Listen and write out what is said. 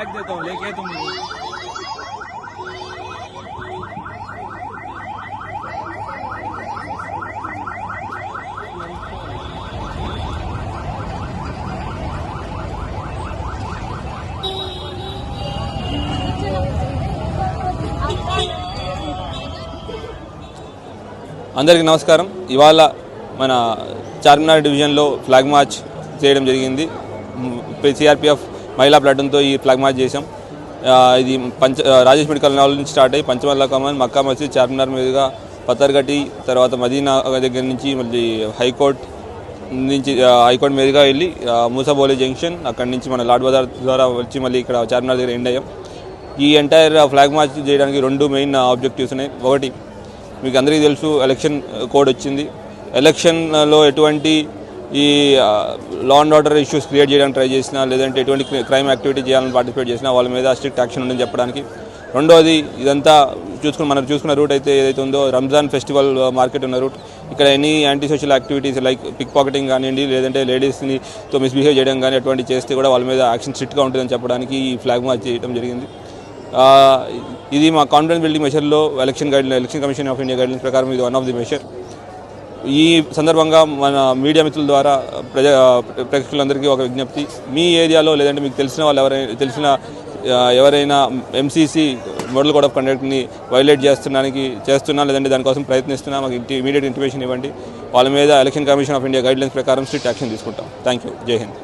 Flag देता हूँ, लेके तुम అందరికీ నమస్కారం. ఇవాళ మన చార్మినార్ డివిజన్లో ఫ్లాగ్ మార్చ్ చేయడం జరిగింది. సిఆర్పిఎఫ్ మహిళా ప్లాటూన్తో ఈ ఫ్లాగ్ మార్చ్ చేసాం. ఇది రాజేష్ మెడికల్ కాలేజ్ నుంచి స్టార్ట్ అయ్యి పంచమల్ల కమాన్, మక్కా మసీద్, చార్మినార్ మీదుగా పత్తర్గట్టి, తర్వాత మదీనా దగ్గర నుంచి మళ్ళీ హైకోర్టు మీదుగా వెళ్ళి మూసాబోలే జంక్షన్, అక్కడి నుంచి మన లాడ్ బజార్ ద్వారా వచ్చి మళ్ళీ ఇక్కడ చార్మినార్ దగ్గర ఎండ్ అయ్యాం. ఈ ఎంటైర్ ఫ్లాగ్ మార్చ్ చేయడానికి 2 మెయిన్ ఆబ్జెక్టివ్స్ ఉన్నాయి. ఒకటి, మీకు అందరికీ తెలుసు, ఎలక్షన్ కోడ్ వచ్చింది. ఎలక్షన్లో ఎటువంటి ఈ law and order issues create చేయడానికి ట్రై చేసినా, లేదంటే ఎటువంటి క్రైమ్ యాక్టివిటీ చేయాలని పార్టిసిపేట్ చేసినా వాళ్ళ మీద స్ట్రిక్ట్ యాక్షన్ ఉందని చెప్పడానికి. రెండోది, ఇదంతా మనం చూసుకున్న రూట్ ఏదైతే ఉందో రంజాన్ ఫెస్టివల్ మార్కెట్ ఉన్న రూట్. ఇక్కడ any anti social activities like pickpocketing కానివ్వండి, లేదంటే లేడీస్తో మిస్బిహేవ్ చేయడం కానీ అటువంటి చేస్తే కూడా వాళ్ళ మీద యాక్షన్ స్ట్రిక్ట్గా ఉంటుందని చెప్పడానికి ఈ ఫ్లాగ్ మార్చ్ చేయడం జరిగింది. ఇది మా కాన్ఫిడెన్స్ బిల్డింగ్ మెషర్లో Election Commission of India guidelines ప్రకారం ఇది వన్ ఆఫ్ ది మెషర్. ఈ సందర్భంగా మన మీడియా మిత్రుల ద్వారా ప్రేక్షకులందరికీ ఒక విజ్ఞప్తి, మీ ఏరియాలో లేదంటే మీకు తెలిసిన ఎవరైనా ఎంసీసీ మోడల్ కోడ్ ఆఫ్ కండక్ట్ని వైలేట్ చేస్తున్నా లేదంటే దానికోసం ప్రయత్నిస్తున్నా మాకు ఇమీడియట్ ఇంటిమేషన్ ఇవ్వండి. వాళ్ళ మీద election Commission of India guidelines ప్రకారం స్ట్రిక్ట్ యాక్షన్ తీసుకుంటాం. Thank you. జై హింద్.